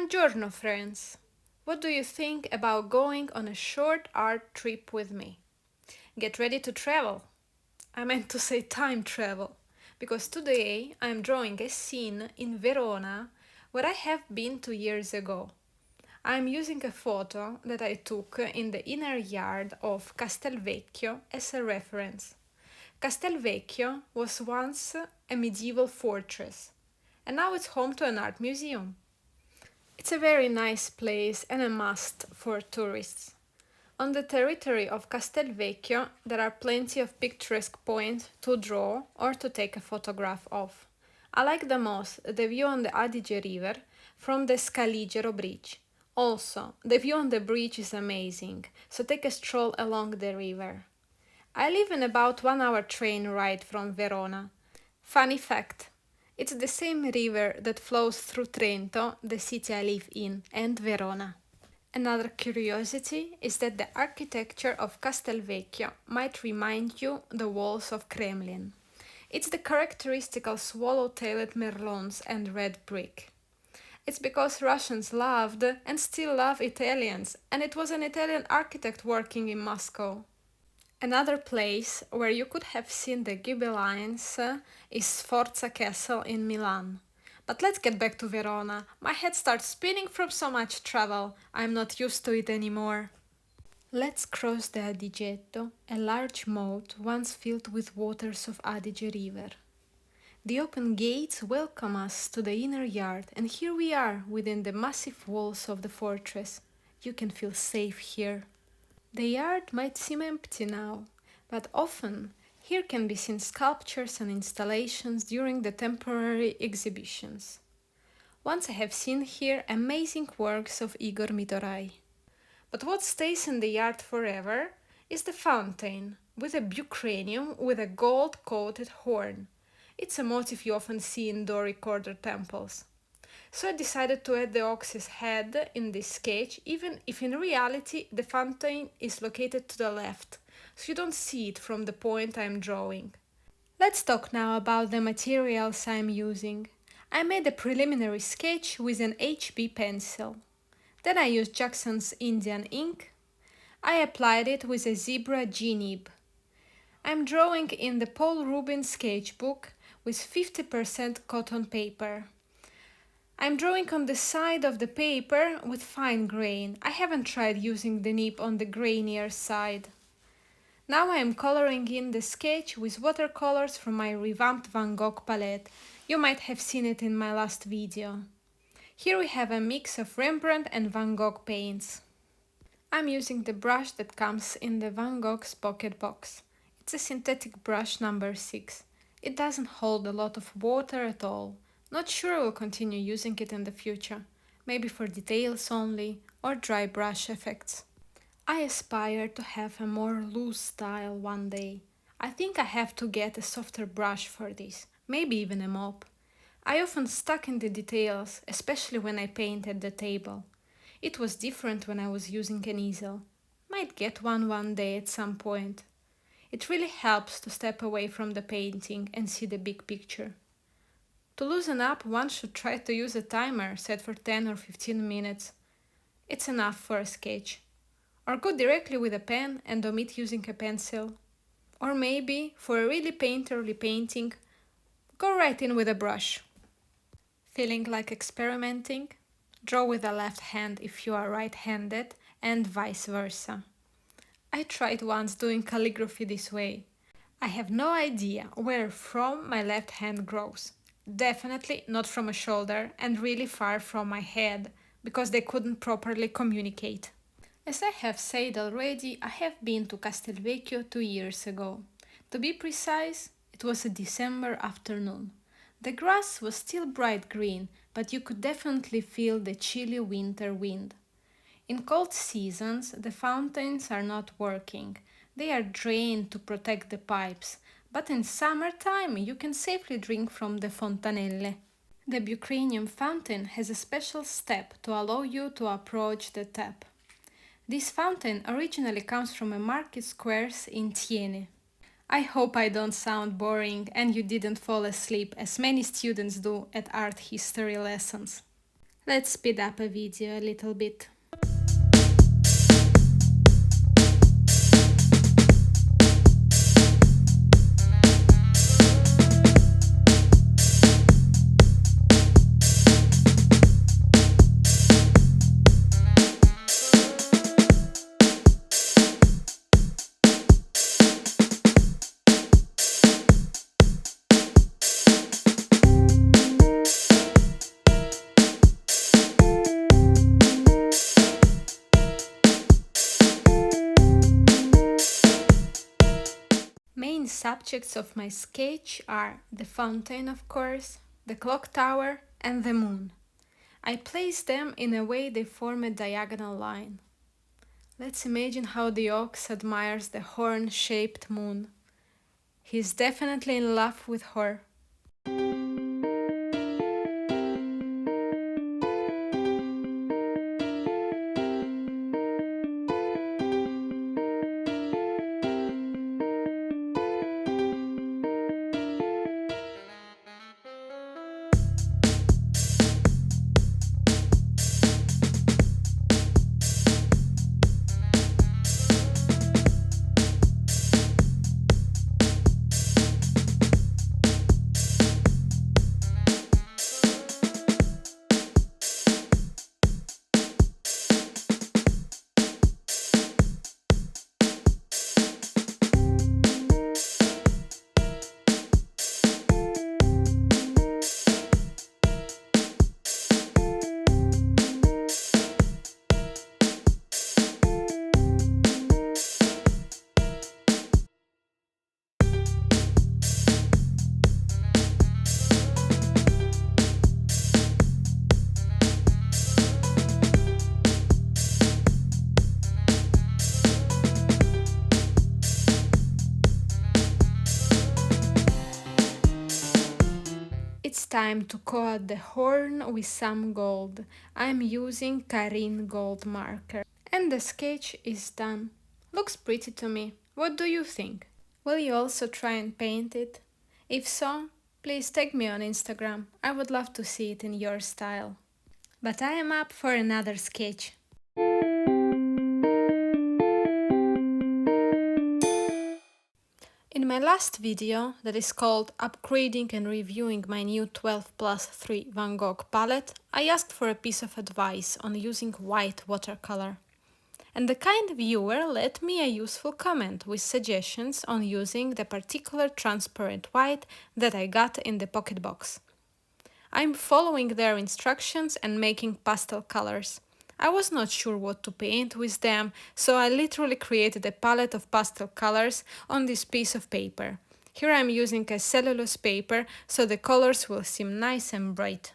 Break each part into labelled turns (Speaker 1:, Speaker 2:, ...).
Speaker 1: Buongiorno, friends! What do you think about going on a short art trip with me? Get ready to travel! I meant to say time travel, because today I'm drawing a scene in Verona where I have been 2 years ago. I'm using a photo that I took in the inner yard of Castelvecchio as a reference. Castelvecchio was once a medieval fortress, and now it's home to an art museum. It's a very nice place and a must for tourists. On the territory of Castelvecchio, there are plenty of picturesque points to draw or to take a photograph of. I like the most the view on the Adige River from the Scaligero Bridge. Also, the view on the bridge is amazing, so take a stroll along the river. I live in about 1 hour train ride from Verona. Funny fact, it's the same river that flows through Trento, the city I live in, and Verona. Another curiosity is that the architecture of Castelvecchio might remind you the walls of Kremlin. It's the characteristical swallow-tailed merlons and red brick. It's because Russians loved and still love Italians, and it was an Italian architect working in Moscow. Another place where you could have seen the Ghibellines is Sforza Castle in Milan. But let's get back to Verona. My head starts spinning from so much travel. I'm not used to it anymore. Let's cross the Adigetto, a large moat once filled with waters of Adige River. The open gates welcome us to the inner yard, and here we are within the massive walls of the fortress. You can feel safe here. The yard might seem empty now, but often here can be seen sculptures and installations during the temporary exhibitions. Once I have seen here amazing works of Igor Mitorai. But what stays in the yard forever is the fountain, with a bucranium with a gold-coated horn. It's a motif you often see in Doric order temples. So I decided to add the ox's head in this sketch, even if in reality the fountain is located to the left, so you don't see it from the point I'm drawing. Let's talk now about the materials I'm using. I made a preliminary sketch with an HB pencil. Then I used Jackson's Indian ink. I applied it with a zebra G-nib. I'm drawing in the Paul Rubin sketchbook with 50% cotton paper. I'm drawing on the side of the paper with fine grain. I haven't tried using the nib on the grainier side. Now I am coloring in the sketch with watercolors from my revamped Van Gogh palette. You might have seen it in my last video. Here we have a mix of Rembrandt and Van Gogh paints. I'm using the brush that comes in the Van Gogh's pocket box. It's a synthetic brush number 6. It doesn't hold a lot of water at all. Not sure I will continue using it in the future, maybe for details only or dry brush effects. I aspire to have a more loose style one day. I think I have to get a softer brush for this, maybe even a mop. I often stuck in the details, especially when I paint at the table. It was different when I was using an easel. Might get one day at some point. It really helps to step away from the painting and see the big picture. To loosen up, one should try to use a timer set for 10 or 15 minutes. It's enough for a sketch. Or go directly with a pen and omit using a pencil. Or maybe, for a really painterly painting, go right in with a brush. Feeling like experimenting? Draw with the left hand if you are right-handed, and vice versa. I tried once doing calligraphy this way. I have no idea where from my left hand grows. Definitely not from a shoulder and really far from my head, because they couldn't properly communicate. As I have said already, I have been to Castelvecchio 2 years ago. To be precise, it was a December afternoon. The grass was still bright green, but you could definitely feel the chilly winter wind. In cold seasons, the fountains are not working. They are drained to protect the pipes, but in summertime you can safely drink from the fontanelle. The bucranium fountain has a special step to allow you to approach the tap. This fountain originally comes from a market squares in Thiene. I hope I don't sound boring and you didn't fall asleep as many students do at art history lessons. Let's speed up a video a little bit. Main subjects of my sketch are the fountain, of course, the clock tower and the moon. I place them in a way they form a diagonal line. Let's imagine how the ox admires the horn-shaped moon. He's definitely in love with her. It's time to coat the horn with some gold. I'm using Karin gold marker. And the sketch is done. Looks pretty to me. What do you think? Will you also try and paint it? If so, please tag me on Instagram. I would love to see it in your style. But I am up for another sketch. In my last video, that is called Upgrading and Reviewing my new 12+3 Van Gogh palette, I asked for a piece of advice on using white watercolor. And the kind viewer left me a useful comment with suggestions on using the particular transparent white that I got in the pocket box. I'm following their instructions and making pastel colors. I was not sure what to paint with them, so I literally created a palette of pastel colors on this piece of paper. Here I'm using a cellulose paper, so the colors will seem nice and bright.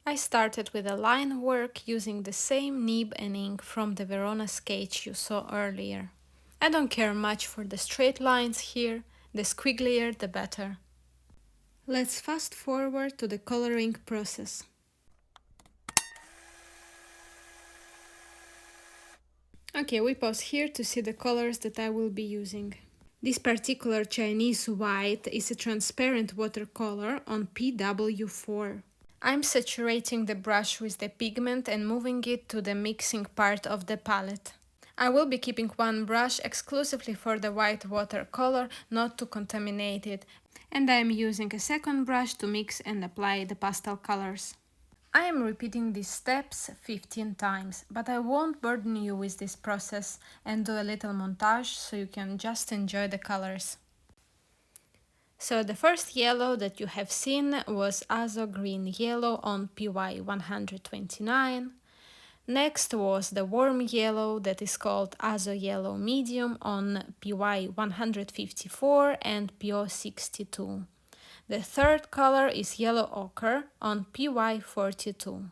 Speaker 1: I started with a line work using the same nib and ink from the Verona sketch you saw earlier. I don't care much for the straight lines here, the squigglier the better. Let's fast forward to the coloring process. Okay, we pause here to see the colors that I will be using. This particular Chinese white is a transparent watercolor on PW4. I'm saturating the brush with the pigment and moving it to the mixing part of the palette. I will be keeping one brush exclusively for the white watercolor, not to contaminate it, and I am using a second brush to mix and apply the pastel colors. I am repeating these steps 15 times, but I won't burden you with this process and do a little montage so you can just enjoy the colors. So the first yellow that you have seen was Azo Green Yellow on PY 129. Next was the warm yellow that is called Azo Yellow Medium on PY 154 and PO 62. The third color is Yellow Ochre on PY 42.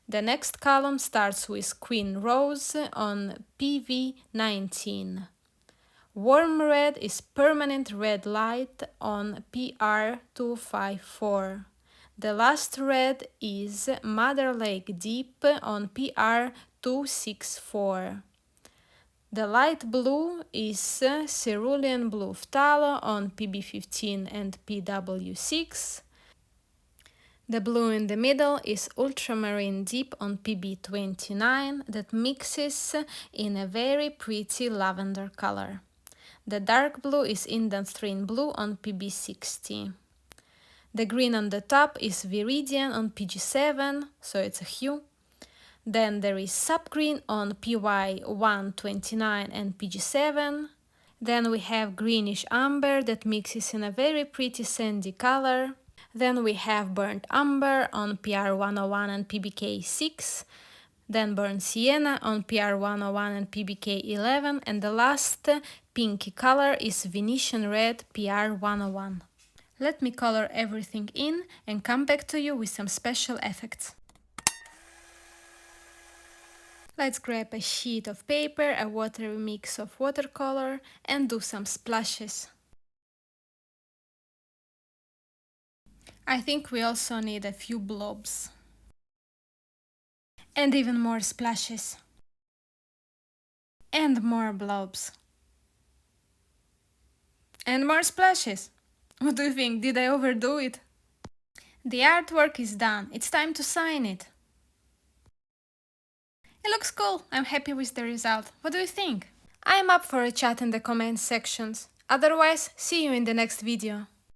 Speaker 1: The next column starts with Queen Rose on PV 19. Warm red is Permanent Red Light on PR 254. The last red is Mother Lake Deep on PR 264. The light blue is Cerulean Blue Phthalo on PB15 and PW6. The blue in the middle is ultramarine deep on PB29 that mixes in a very pretty lavender color. The dark blue is indanthrene blue on PB60. The green on the top is viridian on PG7, so it's a hue. Then there is subgreen on PY129 and PG7. Then we have greenish amber that mixes in a very pretty sandy color. Then we have burnt umber on PR101 and PBK6. Then burnt sienna on PR101 and PBK11. And the last pinky color is Venetian red PR101. Let me color everything in and come back to you with some special effects. Let's grab a sheet of paper, a watery mix of watercolor, and do some splashes. I think we also need a few blobs. And even more splashes. And more blobs. And more splashes. What do you think? Did I overdo it? The artwork is done. It's time to sign it. It looks cool. I'm happy with the result. What do you think? I'm up for a chat in the comments sections. Otherwise, see you in the next video.